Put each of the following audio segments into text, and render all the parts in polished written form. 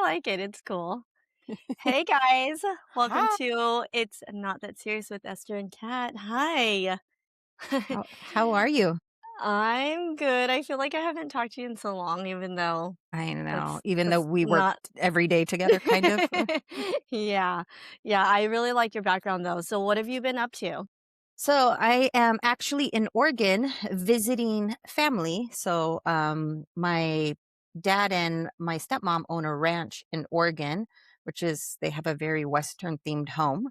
like it. It's cool. Hey guys, welcome Hi. to It's Not That Serious with Esther and Kat. Hi. How are you? I'm good. I feel like I haven't talked to you in so long, even though I know, that's even though that's we work not. every day together, kind of. Yeah. Yeah, I really like your background though. So what have you been up to? So I am actually in Oregon visiting family. My dad and my stepmom own a ranch in Oregon, which is they have a very Western themed home.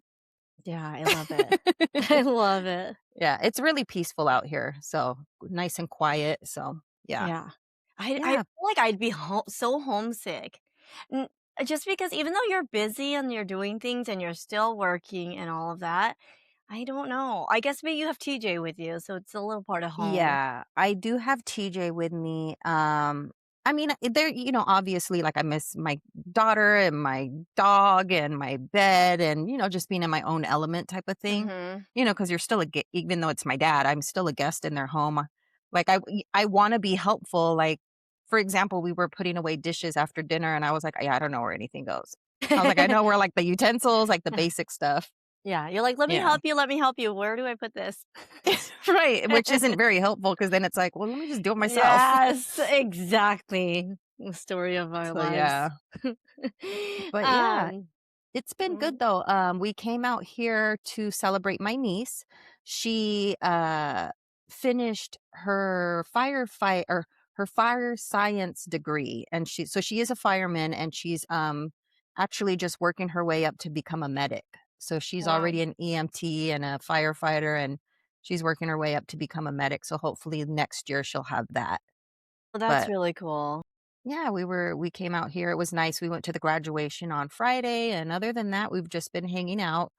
Yeah, I love it. I love it. Yeah, it's really peaceful out here. So nice and quiet. So yeah, Yeah. I feel yeah, like I'd be so homesick. N Just because even though you're busy and you're doing things and you're still working and all of that, I don't know. I guess maybe you have TJ with you, so it's a little part of home. yeah, I do have TJ with me. I mean, there, obviously, like I miss my daughter and my dog and my bed and, just being in my own element type of thing, Mhm. because you're still even though it's my dad, I'm still a guest in their home. Like, I want to be helpful. Like, for example, we were putting away dishes after dinner and I was like, yeah, I don't know where anything goes. I was like, I know where like the utensils, like the basic stuff. Yeah, you're like, Yeah. let me help you. Where do I put this?" Right. Which isn't very helpful because then it's like, well, let me just do it myself. Yes, exactly. The story of our So, lives. yeah. But yeah, Um, it's been good mm, though. We came out here to celebrate my niece. She finished her fire science degree, and she is a fireman, and she's actually just working her way up to become a medic. So she's wow. already an EMT and a firefighter, and she's working her way up to become a medic. So hopefully next year she'll have that. Well, that's But really cool. yeah, we came out here. It was nice. We went to the graduation on Friday, and other than that, we've just been hanging out.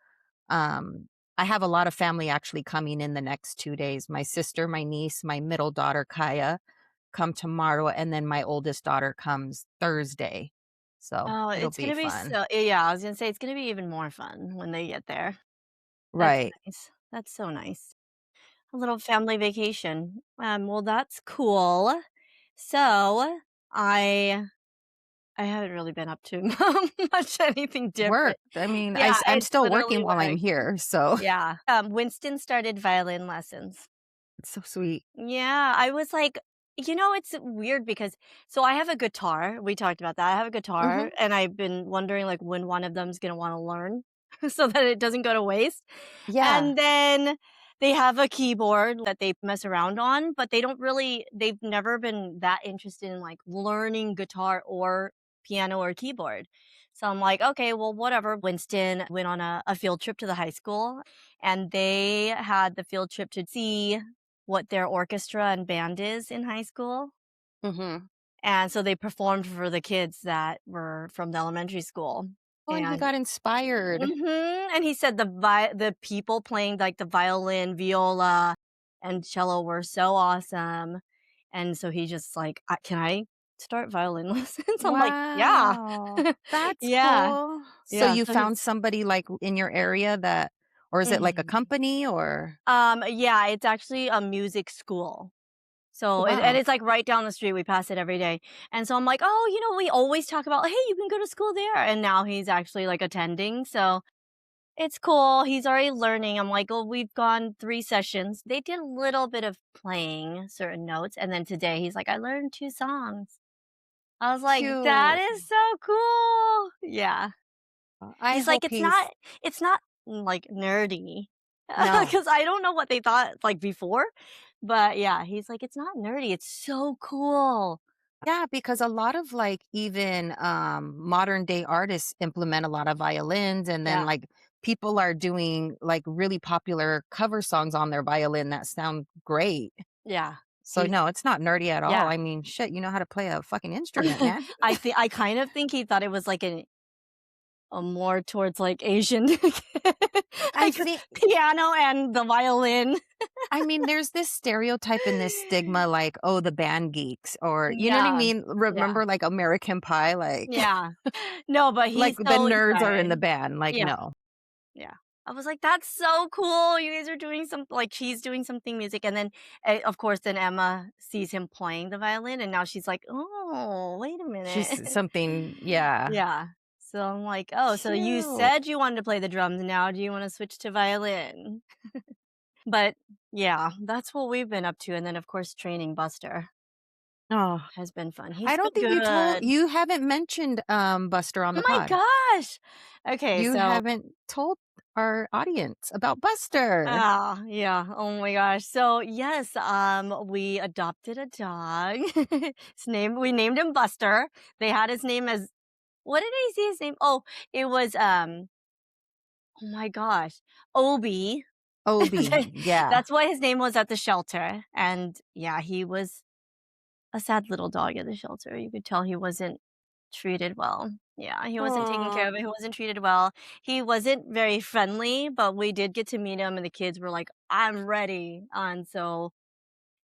Um, I have a lot of family actually coming in the next 2 days. My sister, my niece, my middle daughter, Kaya, come tomorrow, and then my oldest daughter comes Thursday. So, Oh, it'll it's be gonna be fun. so yeah, I was gonna say it's gonna be even more fun when they get there. That's Right. nice. That's so nice. A little family vacation. Well, that's cool. So, I I haven't really been up to much anything Work. different. I mean, Yeah, I'm it's still literally working while I'm work. here, so Yeah. Winston started violin lessons. it's so sweet. Yeah, I was like, it's weird because so I have a guitar. We talked about that. I have a guitar Mhm. and I've been wondering like when one of them's gonna want to learn so that it doesn't go to waste. Yeah. And then they have a keyboard that they mess around on, but they've never been that interested in like learning guitar or piano or keyboard. So I'm like, okay, well, whatever. Winston went on a field trip to the high school and they had the field trip to see what their orchestra and band is in high school. Mhm. And so they performed for the kids that were from the elementary school. Oh, and he And got inspired. and he said the people playing, like, the violin, viola, and cello were so awesome, and so he just like, Can I start violin lessons?" I'm like, "Yeah." Wow, that's Yeah, cool. So yeah, you so found he's somebody, like, in your area that or is it like a mhm. company or Yeah, it's actually a music school. Oh, So wow. it's, like, right down the street, we pass it every day, and so I'm like, "Oh, we always talk about, 'Hey, you can go to school there,'" and now he's actually, like, attending, so it's cool, he's already learning. I'm like, "Oh, we've gone 3 sessions." They did a little bit of playing certain notes, and then today he's like, "I learned 2 songs." I was like, "That Cute. is so cool." Yeah. I He's like, hope he's it's not, like, nerdy." no. 'Cause I don't know what they thought, like, before, but yeah, he's like, "It's not nerdy, it's so cool." Yeah, because a lot of, like, even, modern day artists implement a lot of violins, and then, Yeah, like, people are doing, like, really popular cover songs on their violin that sound great. yeah. So, He's no, it's not nerdy at all. yeah. I mean, shit, you know how to play a fucking instrument, man. I kind of think he thought it was like a more towards like Asian I like think piano and the violin. I mean, there's this stereotype and this stigma like, "Oh, the band geeks," or you know what I Yeah, mean? yeah, Remember, like, American Pie? Like yeah. No, but like, he's the so nerds are in the excited. band, like, Yeah, no. yeah. I was like, "That's so cool. You guys are doing some like, she's doing something music," and then, of course, then Emma sees him playing the violin, and now she's like, "Oh, wait a minute." She's something yeah. Yeah. So I'm like, "Oh, so you Cute. said you wanted to play the drums, now do you wanna switch to violin?" But, yeah, that's what we've been up to, and then, of course, training Buster Oh, has been fun. I He's don't been think good. you haven't mentioned, Buster on Oh the my pod. gosh! Okay, You so haven't told our audience about Buster. ah, yeah. Oh my gosh. So yes, we adopted a dog. His name we named him Buster. They had his name as what did I say his name? Oh, it was oh my gosh, Obi. Obi, yeah. That's why his name was at the shelter. And yeah, he was a sad little dog at the shelter. You could tell he wasn't treated well. Yeah, he wasn't taken care of, Aw. he wasn't treated well. He wasn't very friendly, but we did get to meet him, and the kids were like, "I'm ready." And so,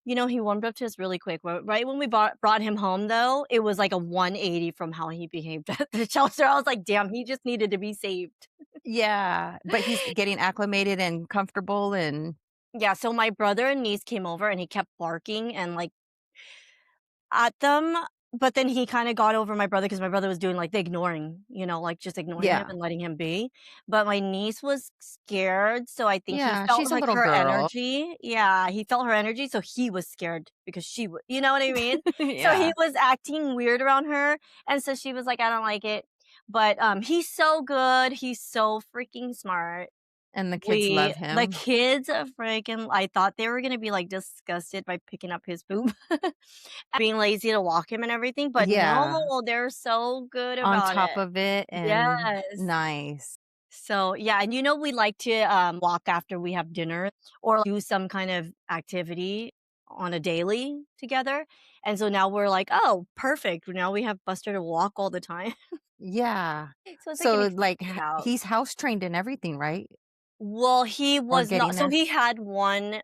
he warmed up to us really quick. Right when we brought him home, though, it was like a 180 from how he behaved at the shelter. I was like, "Damn, he just needed to be saved." Yeah, but he's getting acclimated and comfortable and Yeah, so my brother and niece came over, and he kept barking and, like, at them, but then he kinda got over my brother because my brother was doing, like, the ignoring, like, just ignoring him yeah. and letting him be, but my niece was scared, so I think he Yeah, felt, she's a like, little her girl. energy. Yeah, he felt her energy, so he was scared because you know what I mean? So he Yeah, was acting weird around her, and so she was like, "I don't like it." But, he's so good, he's so freaking smart. and the kids love The him. kids are freaking I thought they were gonna be, like, disgusted by picking up his poop, being lazy to walk him and everything, but Yeah, no, they're so good on about top it. of it and Yes. nice. So, yeah, and we like to, walk after we have dinner or do some kind of activity on a daily together, and so now we're like, "Oh, perfect, now we have Buster to walk all the time." Yeah. So it's like an So, excuse like, to get out. he's house trained and everything, right? Well, he Or was not getting so there? he had one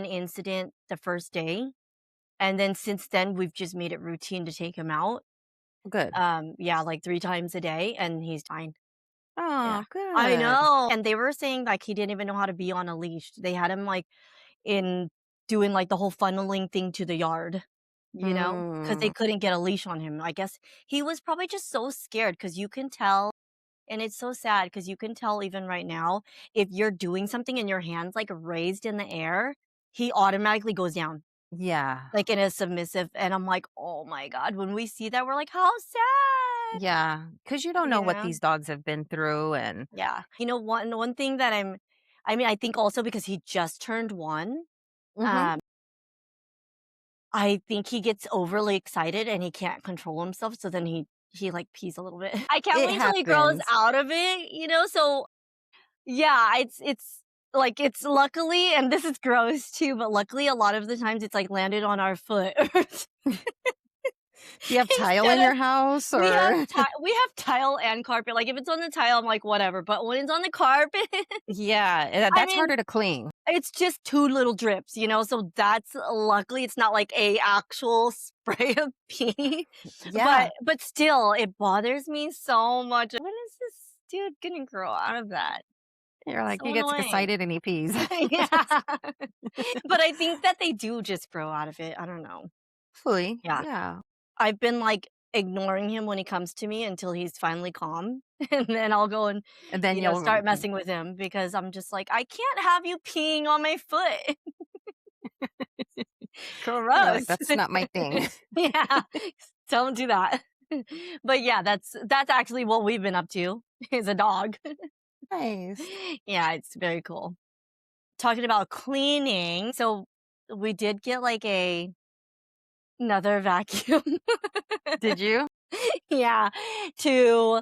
incident the first day, and then since then, we've just made it routine to take him out. Good. Yeah, like 3 times a day, and he's fine. Yeah. Oh, I good. know, and they were saying, like, he didn't even know how to be on a leash. They had him, like, in doing, like, the whole funneling thing to the yard, because they Mm, couldn't get a leash on him. I guess he was probably just so scared because you can tell. And it's so sad because you can tell even right now, if you're doing something and your hand's, like, raised in the air, he automatically goes down, yeah. like, in a submissive and I'm like, "Oh my god." When we see that, we're like, "How sad." Yeah, because you don't know what Yeah. these dogs have been through and Yeah. One thing that I mean, I think also because he just turned 1, mhm. um, I think he gets overly excited and he can't control himself, so then he, like, pees a little bit. I can't It wait till he grows happens. out of it, so yeah, it's like, it's luckily and this is gross too, but luckily a lot of the times it's, like, landed on our foot Do you have tile in instead of your house or we have tile and carpet, like, if it's on the tile, I'm like, "Whatever," but when it's on the carpet, Yeah, I that's mean, harder to clean. it's just 2 little drips, so that's luckily it's not like a actual spray of pee, Yeah. but still, it bothers me so much. When is this dude gonna grow out of that? You're like, So he gets annoying. excited and he pees. Yeah. But I think that they do just grow out of it, I don't know. Hopefully, Yeah. yeah. I've been, like, ignoring him when he comes to me until he's finally calm, and then I'll go and, And then you'll start messing with him because I'm just like, "I can't have you peeing on my foot." you're like, Gross. "That's not my thing." Yeah. Don't do that. But yeah, that's actually what we've been up to, is a dog. Nice. Yeah, it's very cool. Talking about cleaning, so we did get, like, another vacuum. Did you? Yeah, to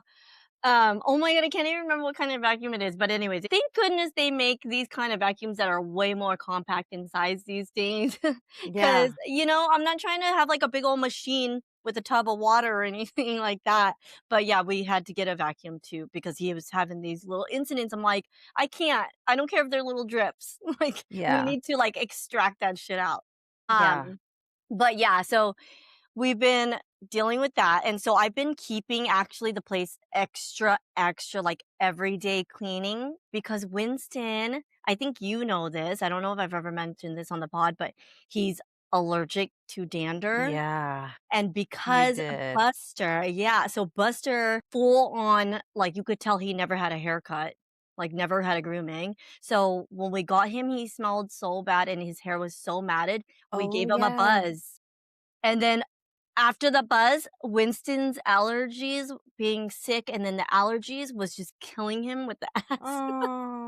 oh my god, I can't even remember what kind of vacuum it is, but anyways, thank goodness they make these kind of vacuums that are way more compact in size these days. Because Yeah, I'm not trying to have, like, a big old machine with a tub of water or anything like that, but yeah, we had to get a vacuum too because he was having these little incidents. I'm like, "I can't. I don't care if they're little drips." Like, we yeah, need to, like, extract that shit out. yeah. But yeah, so we've been dealing with that, and so I've been keeping actually the place extra, extra, like, everyday cleaning because Winston, I think you know this, I don't know if I've ever mentioned this on the pod, but he's allergic to dander. Yeah, And you because did. Buster, yeah, so Buster full on, like, you could tell he never had a haircut, like, never had a grooming. So when we got him, he smelled so bad and his hair was so matted, we Oh, gave him a yeah. buzz. And then after the buzz, Winston's allergies, being sick, and then the allergies was just killing him with the acid.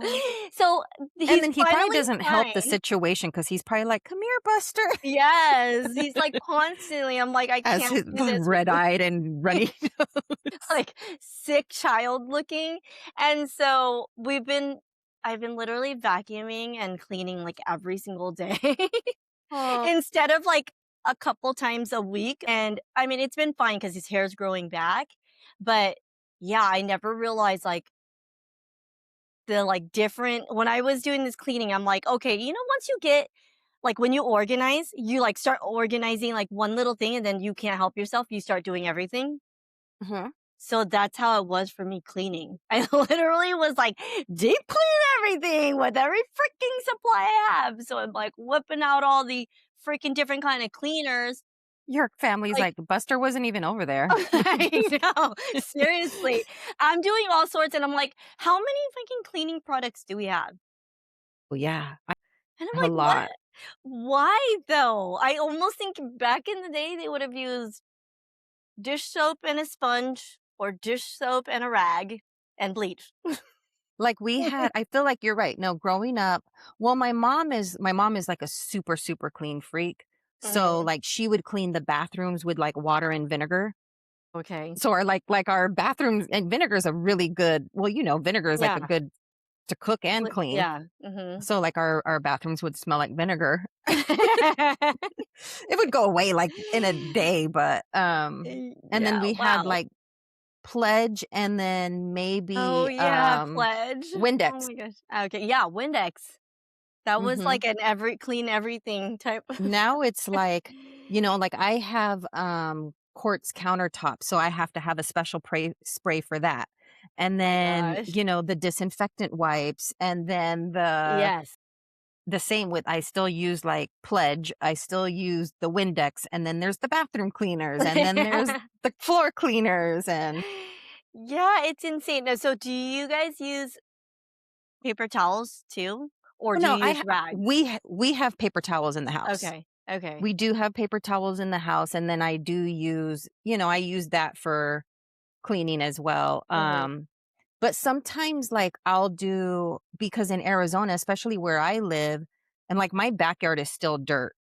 Oh. So And he's then he probably finally doesn't help the fine. situation because he's probably like, "Come here, Buster," Yes, he's, like, constantly I'm like, "I as can't his do this with you." red-eyed and runny nose. Like, sick child looking, and so I've been literally vacuuming and cleaning, like, every single day Oh. instead of, like, a couple times a week, and, I mean, it's been fine because his hair's growing back, but, yeah, I never realized, like, the, like, different when I was doing this cleaning, I'm like, "Okay, you know, once you get like, when you organize, you, like, start organizing, like, one little thing, and then you can't help yourself, you start doing everything." Mhm. So that's how it was for me cleaning. I literally was like, deep clean everything with every freaking supply I have. So I'm like whipping out all the freaking different kind of cleaners. Your family's Like, like, "Buster wasn't even over there." I know, seriously. I'm doing all sorts and I'm like, how many freaking cleaning products do we have? Well, yeah, I And I'm have a like, what? lot. Why though? I almost think back in the day they would have used dish soap and a sponge or dish soap and a rag and bleach. Like, we had I feel like you're right. No, growing up well, my mom is, like, a super, super clean freak. So, Mhm. like, she would clean the bathrooms with, like, water and vinegar. Okay. So our our bathrooms and vinegar is a really good well, vinegar is, like, a Yeah. good to cook and clean. Yeah. Mhm. So, like, our bathrooms would smell like vinegar. It would go away, like, in a day, but, and then Yeah, we had, wow. like, Pledge and then Oh, maybe, yeah, Pledge. Oh Windex. my gosh. Okay, yeah, Windex. That was Mhm. like an every clean everything type. Now it's like, like, I have, quartz countertops, so I have to have a special spray for that. And Oh my then, gosh. the disinfectant wipes, and then Yes. the same with I still use, like, Pledge, I still use the Windex, and then there's the bathroom cleaners, and then there's the floor cleaners, and Yeah, it's insane. Now, so do you guys use paper towels too? Or well, do no, you use rags? we have paper towels in the house. Okay. Okay. We do have paper towels in the house, and then I do use I use that for cleaning as well. Mhm. But sometimes, like, I'll do because in Arizona, especially where I live, and, like, my backyard is still dirt.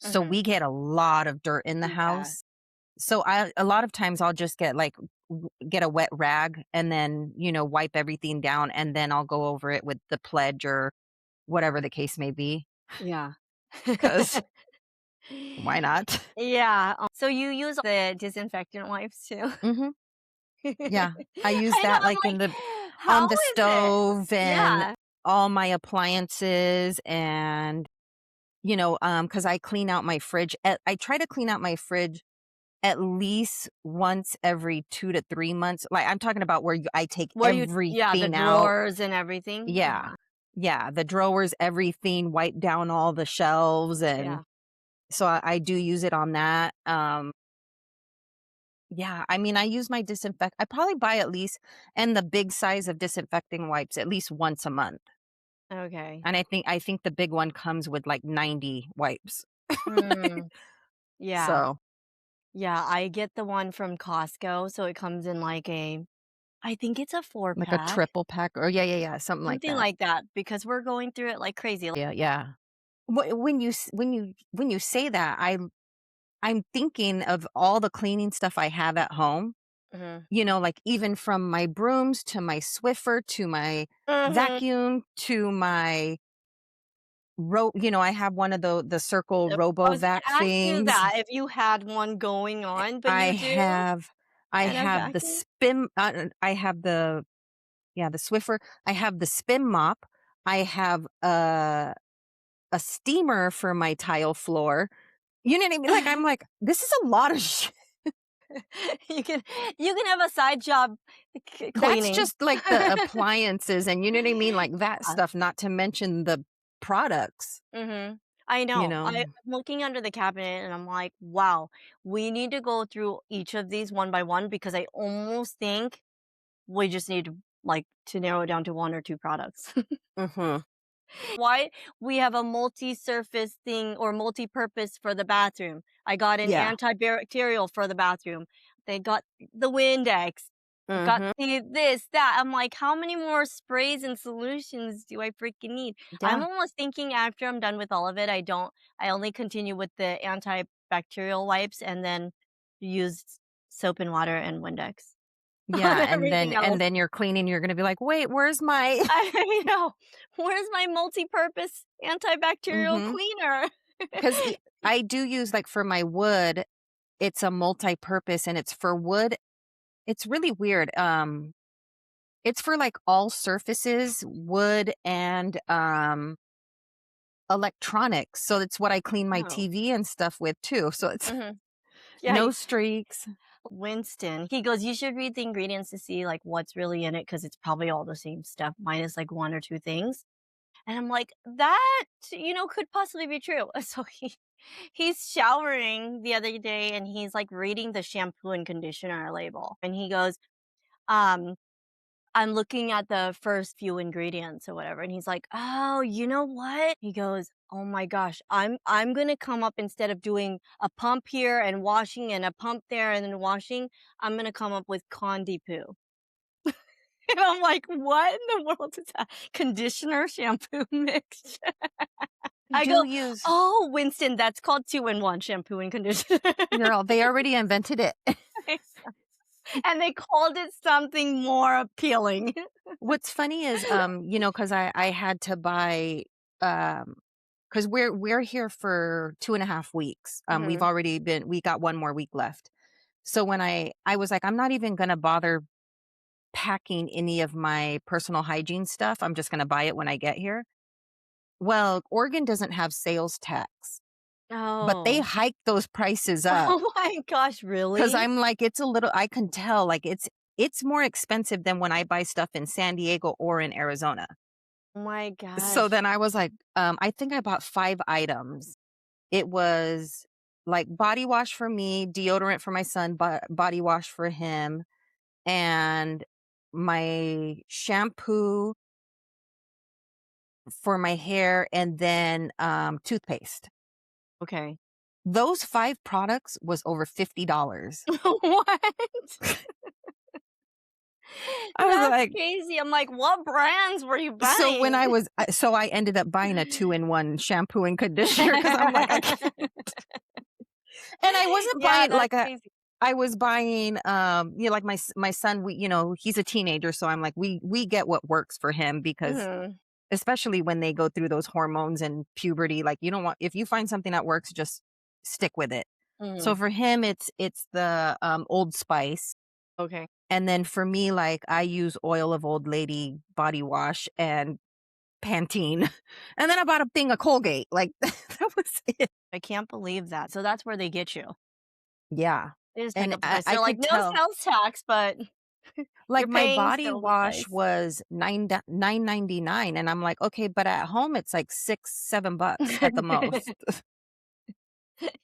So Mhm. we get a lot of dirt in the Yeah. house. So a lot of times I'll just get, like, get a wet rag and then, wipe everything down, and then I'll go over it with the Pledge or whatever the case may be. Yeah. Because why not? Yeah, so you use the disinfectant wipes too? Mhm. Yeah. I use I know, that, I'm like, like, on "How the is it?" stove and Yeah. all my appliances and, because I clean out my fridge I try to clean out my fridge at least once every 2 to 3 months. Like, I'm talking about where I take Where you yeah, the everything out. drawers and everything? Yeah. Yeah, Yeah, the drawers, everything, wipe down all the shelves, and yeah. so I do use it on that. Yeah, I mean, I use my I probably buy at least and the big size of disinfecting wipes at least once a month. Okay. And I think the big one comes with, like, 90 wipes. Mm, yeah. So, Yeah, I get the one from Costco, so it comes in like I think it's a like a 4-pack, triple pack or yeah, yeah, yeah, something like something that. like that, because we're going through it like crazy. Yeah, yeah. When you say that, I'm thinking of all the cleaning stuff I have at home, Mhm. like, even from my brooms to my Swiffer to my Mhm. vacuum to my I have one of the circle Yep. I was RoboVac gonna ask you things. that if you had one going on, but I you do? have I And a have the vacuum? spin I have the Swiffer, I have the spin mop, I have a steamer for my tile floor. You know what I mean? Like, I'm like, "This is a lot of shit." You can you can have a side job That's cleaning. just like the appliances and you know what I mean? Like that Yeah. stuff, not to mention the products, Mhm. I you know. I'm know? looking under the cabinet and I'm like, "Wow, we need to go through each of these one by one because I almost think we just need to, like, to narrow it down to 1 or 2 products." Mhm. Why we have a multi-surface thing or multi-purpose for the bathroom. I got an Yeah. antibacterial for the bathroom. They got the Windex, got Mhm. the this, that. I'm like, "How many more sprays and solutions do I freaking need?" I'm Yeah. almost thinking after I'm done with all of it, I only continue with the antibacterial wipes and then use soap and water and Windex on Yeah, everything and else. then you're cleaning, you're gonna be like, "Wait, where's my" I know. Where's my multi-purpose antibacterial Mhm. cleaner? 'Cause I do use, like, for my wood, it's a multi-purpose and it's for wood. It's really weird, it's for, like, all surfaces, wood and, electronics, so it's what I clean my Oh. TV and stuff with too, so it's Mhm. Yeah, no streaks. Winston, he goes, "You should read the ingredients to see, like, what's really in it because it's probably all the same stuff minus, like, 1 or 2 things." And I'm like, "That, could possibly be true." So he's showering the other day, and he's, like, reading the shampoo and conditioner label, and he goes, um I'm looking at the first few ingredients or whatever, and he's like, "Oh, you know what?" He goes, "Oh my gosh, I'm gonna come up instead of doing a pump here and washing and a pump there and then washing, I'm gonna come up with Condi poo." And I'm like, "What in the world is that? Conditioner, shampoo mix?" I I do go, use "Oh, Winston, that's called 2-in-1 shampoo and conditioner." girl, they already invented it. And they called it something more appealing. What's funny is, because I had to buy, um, because we're here for 2.5 weeks. Mhm. We got 1 more week left. So when I was like, "I'm not even gonna bother packing any of my personal hygiene stuff, I'm just gonna buy it when I get here." Well, Oregon doesn't have sales tax, but they Oh. hiked those prices up. Oh my gosh, 'Cause really? I'm like, it's a little I can tell, like, it's more expensive than when I buy stuff in San Diego or in Arizona. Oh my So gosh. then I was like, I think I bought 5 items. It was, like, body wash for me, deodorant for my son, body wash for him, and my shampoo for my hair, and then, toothpaste. Okay. Those 5 products was over $50. What? I was That's like crazy. I'm like, "What brands were you so when buying?" I was so I ended up buying a two-in-one shampoo and conditioner because 'cause I'm like, "I can't." And I wasn't Yeah, buying that's like a crazy. I was buying, like my son, he's a teenager, so I'm like, we get what works for him because Mhm, especially when they go through those hormones and puberty, like, you don't want if you find something that works, just stick with it. So mhm. for him, it's the, Old Spice, Okay. and then for me, like, I use Oil of Old Lady body wash and Pantene, and then I bought a thing of Colgate, like, that was it. I can't believe that. So that's where they get you. Yeah, They just pick and up the I price. I They're like, could "No tell. sales tax, but Like, you're my paying body still the wash price." was 9.99, and I'm like, "Okay, but at home, it's like 6, $7 at the most."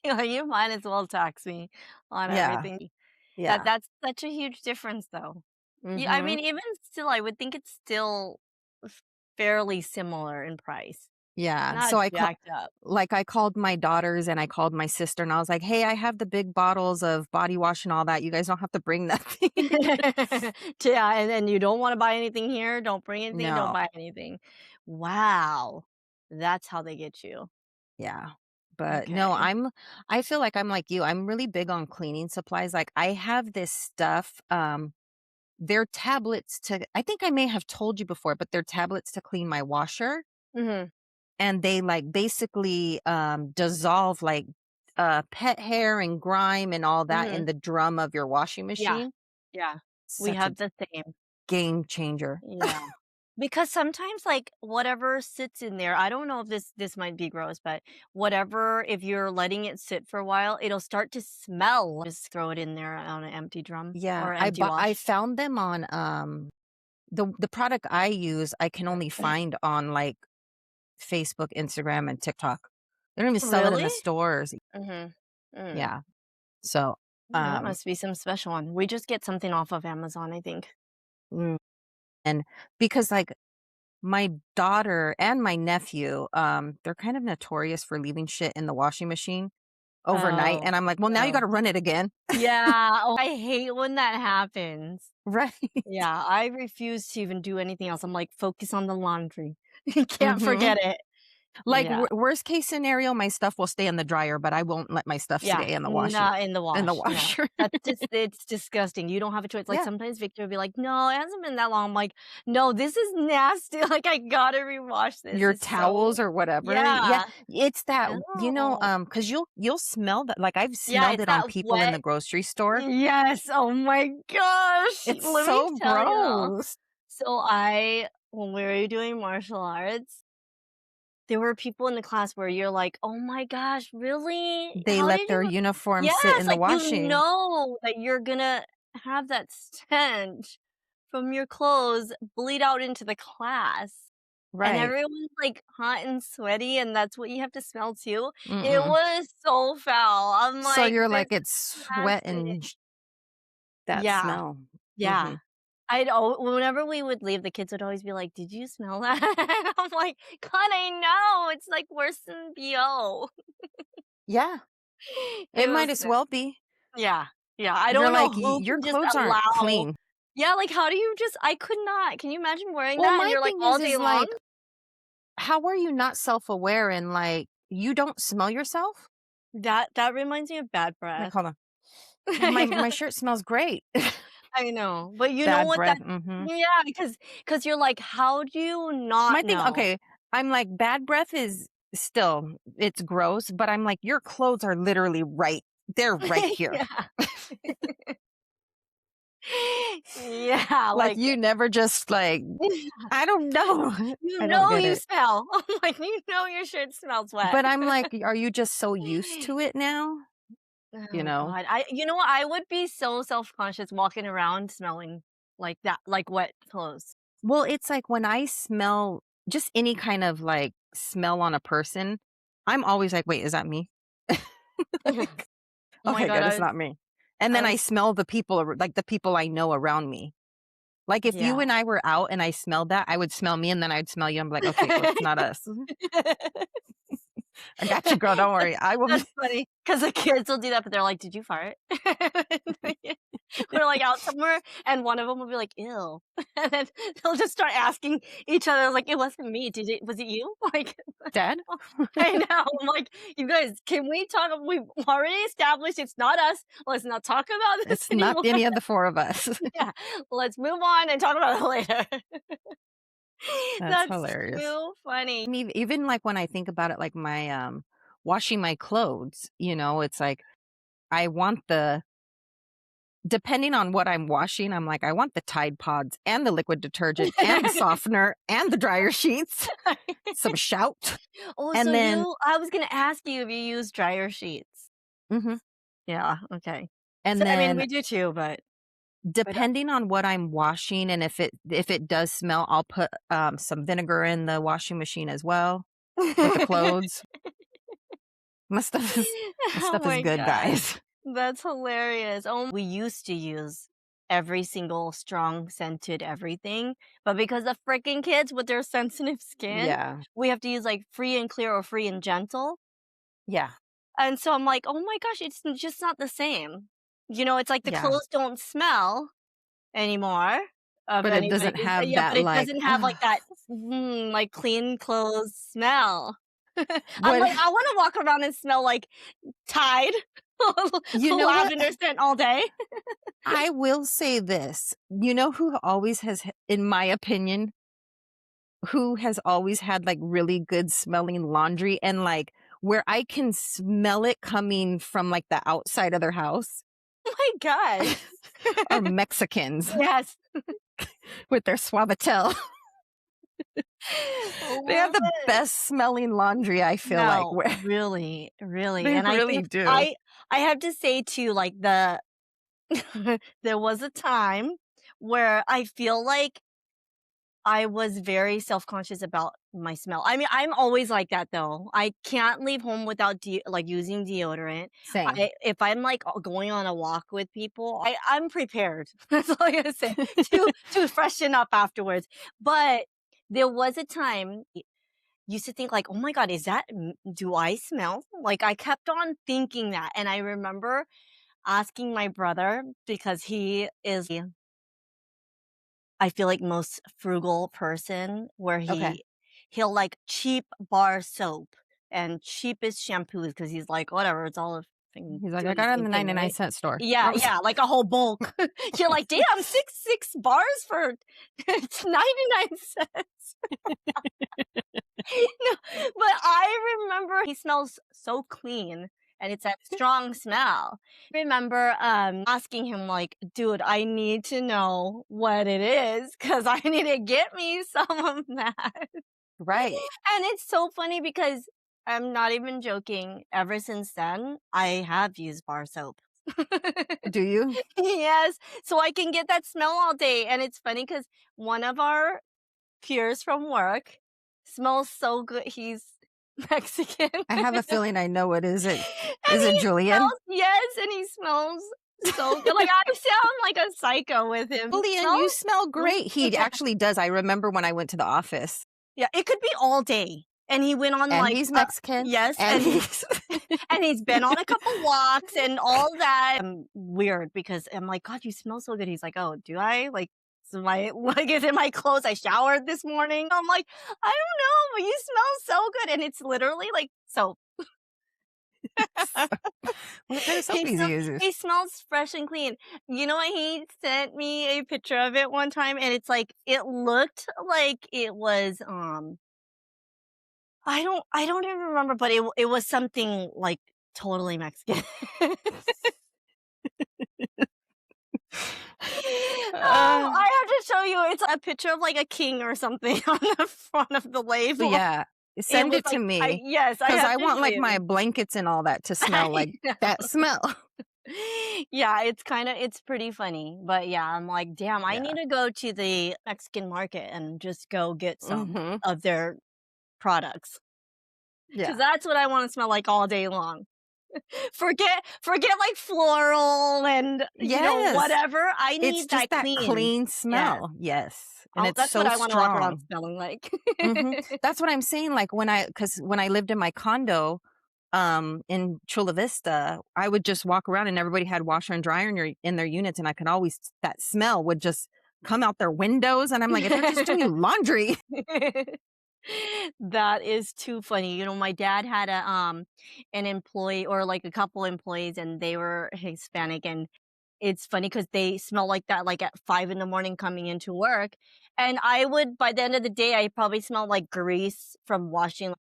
You might as well tax me on Yeah, everything. yeah. That's such a huge difference, though. Yeah, I Mhm. mean, even still, I would think it's still fairly similar in price. Yeah, Not so jacked up. I called my daughters and I called my sister, and I was like, "Hey, I have the big bottles of body wash and all that, you guys don't have to bring nothing." Yeah, and then you don't wanna buy anything here, don't bring anything, don't No. buy anything. Wow. That's how they get you. Yeah. But no, Okay. I feel like I'm like you. I'm really big on cleaning supplies. Like I have this stuff, they're tablets to I think I may have told you before, but they're tablets to clean my washer Mhm, and they like basically dissolve like pet hair and grime and all that in mhm. the drum of your washing Yeah, machine. yeah. We Such a have the same. game changer. Yeah. Because sometimes, like, whatever sits in there, I don't know if this might be gross, but whatever, if you're letting it sit for a while, it'll start to smell. Just throw it in there on an empty drum Yeah, or empty I wash. found them on, the product I use, I can only find on, like, Facebook, Instagram, and TikTok. They don't even sell it in Really? the stores. Mhm. Mm. Yeah. So, Yeah, that um, must be some special one. We just get something off of Amazon, I think. mm, and because, like, my daughter and my nephew, they're kind of notorious for leaving shit in the washing machine overnight, Oh, and I'm like, "Well, now you oh. gotta run it again." Yeah, oh, I hate when that happens. Right. Yeah, I refuse to even do anything else. I'm like, "Focus on the laundry." You can't Mhm. forget it. Like, Yeah. worst case scenario, my stuff will stay in the dryer, but I won't let my stuff Yeah, stay in the washing not in the in the wash, no. washer. That's just it's disgusting, you don't have a choice, like, Yeah. sometimes Victor will be like, "No, it hasn't been that long." I'm like, "No, this is nasty, like, I gotta rewash this, Your it's so." towels or whatever. Yeah, Yeah. it's that, Ew. because 'cause you'll smell that, like, I've Yeah, smelled it's it on that people in the wet. grocery store. Yes, oh my gosh, It's let me so tell you though. gross. So I when we were doing martial arts, there were people in the class where you're like, "Oh my gosh, really? They How let did their you?" uniform sit Yes, in the like, you washing. know that you're gonna have that stench from your clothes bleed out into the class, and Right. everyone's, like, hot and sweaty, and that's what you have to smell too. It Mm-mm. was so foul. I'm So like, you're "This like, is it's sweat nasty." and that Yeah, smell. yeah. Mhm. Whenever we would leave, the kids would always be like, "Did you smell that?" I'm like, "God, I know, it's, like, worse than BO." Yeah, It it might was as well be. yeah, yeah, I You're don't know like, who your can just clothes aren't allow clean." yeah, like, how do you just I could not. Can you imagine wearing Well, that and my you're, like, thing all day is, long? like, how are you not self-aware and, like, you don't smell yourself? That reminds me of bad Like, breath. hold on. My shirt smells great. I know, but you know Bad what that breath, mhm. yeah, because you're like, "How do you My not thing, know?" okay, I'm like, bad breath is still, it's gross, but I'm like, your clothes are literally they're right here. Yeah. Yeah, Like, like you never just, like, I don't know. you I don't know get you it. smell. I'm like, "You know your shirt smells wet." But I'm like, are you just so used to it now? You Oh know? god, I you know what, I would be so self-conscious walking around smelling like that, like wet clothes. Well, it's like when I smell just any kind of, like, smell on a person, I'm always like, "Wait, is that me?" Like, Oh my "Okay, god, good, it's not me." And then I I was smell the people like, the people I know around me. Like, if you yeah. and I were out and I smelled that, I would smell me and then I'd smell you. I'm like, "Okay, well, it's not us." "I got you, girl, don't worry. I will be." That's funny because the kids will do that, but they're like, "Did you fart?" We're, like, out somewhere, and one of them will be like, "Ew," and then they'll just start asking each other, like, "It wasn't me, did it was it you?" Like, "Dad?" I know, I'm like, "You guys, can we talk we've already established it's not us, let's not talk about this It's not anymore." any of the 4 of us. Yeah, let's move on and talk about it later. That's That's hilarious. too funny. I mean, even, like, when I think about it, like, washing my clothes, it's like, I want the depending on what I'm washing, I'm like, I want the Tide Pods and the liquid detergent and the softener and the dryer sheets, some Shout, Oh, so and then I was gonna ask you if you use dryer sheets. mhm, Yeah, okay. So, and I mean, then we do too, but depending on what I'm washing and if it does smell, I'll put, some vinegar in the washing machine as well with the clothes. My stuff is my Oh stuff is my good, god, guys. that's hilarious. Oh, we used to use every single strong scented everything, but because of freaking kids with their sensitive skin, Yeah, we have to use, like, free and clear or free and gentle, yeah, and so I'm like, "Oh my gosh, it's just not the same." You know, it's like the yeah, clothes don't smell anymore of but it doesn't anybody's have yeah, that, but it like, doesn't have, like, that, like, clean clothes smell. I'm what like, I wanna walk around and smell like Tide, you know what? lavender scent all day. I will say this, you know who always in my opinion, who has always had, like, really good smelling laundry and, like, where I can smell it coming from, like, the outside of their house Oh my gosh. are Mexicans Yes. with their Suavitel. They have Love the it. best smelling laundry, I feel like, No, where really, really, they and I really think do. I have to say too, like, there was a time where I feel like I was very self-conscious about my smell. I mean, I'm always like that though. I can't leave home without like using deodorant. Same. If I'm like going on a walk with people, I'm prepared. That's all I gotta say to freshen up afterwards. But there was a time used to think like, oh my god, do I smell? Like I kept on thinking that, and I remember asking my brother because he is I feel like most frugal person where Okay. he'll like cheap bar soap and cheapest shampoos because he's like, "Whatever, it's all fucking He's like, "I doing the got it in same the thing, 99 right?" cent store." Yeah, Oops. yeah, like a whole bulk. You're like, "Damn, six bars for it's 99 cents." No, but I remember he smells so clean and it's a strong smell. Remember asking him like, "Dude, I need to know what it is cuz I need to get me some of that." Right. And it's so funny because I'm not even joking. Ever since then, I have used bar soap. Do you? Yes, so I can get that smell all day. And it's funny because one of our peers from work smells so good. He's Mexican. I have a feeling I know it. Is it And is it he Julian? smells yes, and he smells so good. Like, I sound like a psycho with him. He Julian, you smells smell so great. He good. actually does. I remember when I went to the office, Yeah, it could be all day. And he went on, and like, he's Mexican, yes, and and he's and he's been on a couple walks and all that. Weird because I'm like, "God, you smell so good." He's like, "Oh, do I?" Like, so my like, is it my clothes? I showered this morning. I'm like, "I don't know, but you smell so good." And it's literally like soap. what kind of soap He he smells uses? he smells fresh and clean. You know what? He sent me a picture of it one time, and it's like it looked like it was, I don't even remember, but it was something, like, totally Mexican. Uh, I have to show you, it's a picture of, like, a king or something on the front of the label. yeah, It send was it to like me yes, I because have I to want, show like, you my this. blankets and all that to smell like I know. that smell. Yeah, it's pretty funny, but yeah, I'm like, "Damn, I Yeah. need to go to the Mexican market and just go get some Mhm. of their products, because Yeah. that's what I wanna smell like all day long." Forget, like, floral and, Yes. whatever, I It's need just that that clean. clean Yes, smell. Yes, and it's that's what so I wanna walk around strong. smelling like. Mhm. That's what I'm saying, like, because when I lived in my condo, in Chula Vista, I would just walk around and everybody had washer and dryer in their units, and I could always that smell would just come out their windows, and I'm like, "They're just doing laundry." That is too funny. My dad had an employee or like a couple employees and they were Hispanic and it's funny because they smell like that like at 5 in the morning coming into work. And I would by the end of the day I probably smell like grease from washing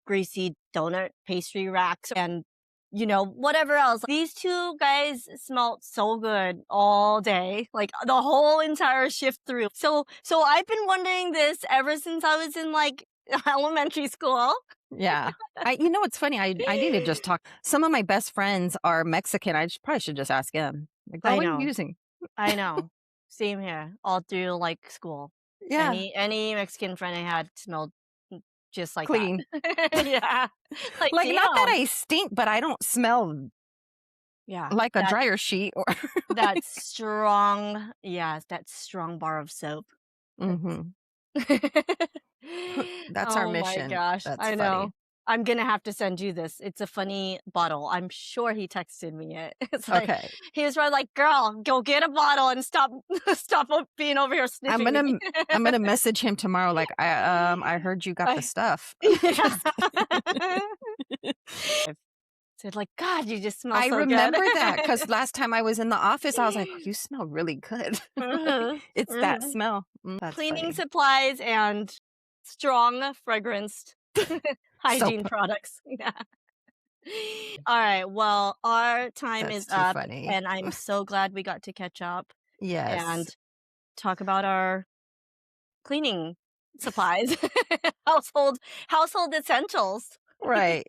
greasy donut pastry racks and whatever else. These two guys smelled so good all day, like the whole entire shift through. So I've been wondering this ever since I was in like elementary school. Yeah. What's funny? I need to just talk some of my best friends are Mexican. Probably should just ask him. Like, "Girl, I what are you know. using?" I know. Same here. All through like school. Yeah, Any Mexican friend I had smelled just like that. clean. Yeah. Like Like, not that damn. I stink, but I don't smell Yeah. like a dryer sheet or That strong yes, that strong bar of soap. That's Mhm. That's our Oh my mission. gosh, That's I funny. know. I'm gonna have to send you this. It's a funny bottle. I'm sure he texted me it. It's like Okay. he was probably like, "Girl, go get a bottle and stop being over here I'm sniffing gonna me." m I'm gonna message him tomorrow like, I heard you got the I stuff." yes. Said like, "God, you just smell I so good." remember that because last time I was in the office, I was like, "You smell really good." Like, Mhm, it's that mhm. smell. That's Cleaning funny. supplies and strong fragranced hygiene Soap. products. Yeah. Alright, well, our time is That's too up, funny. and I'm so glad we got to catch up and Yes. talk about our cleaning supplies, household household essentials. Right.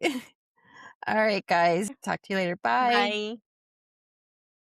All right, guys. Talk to you later. Bye. Bye.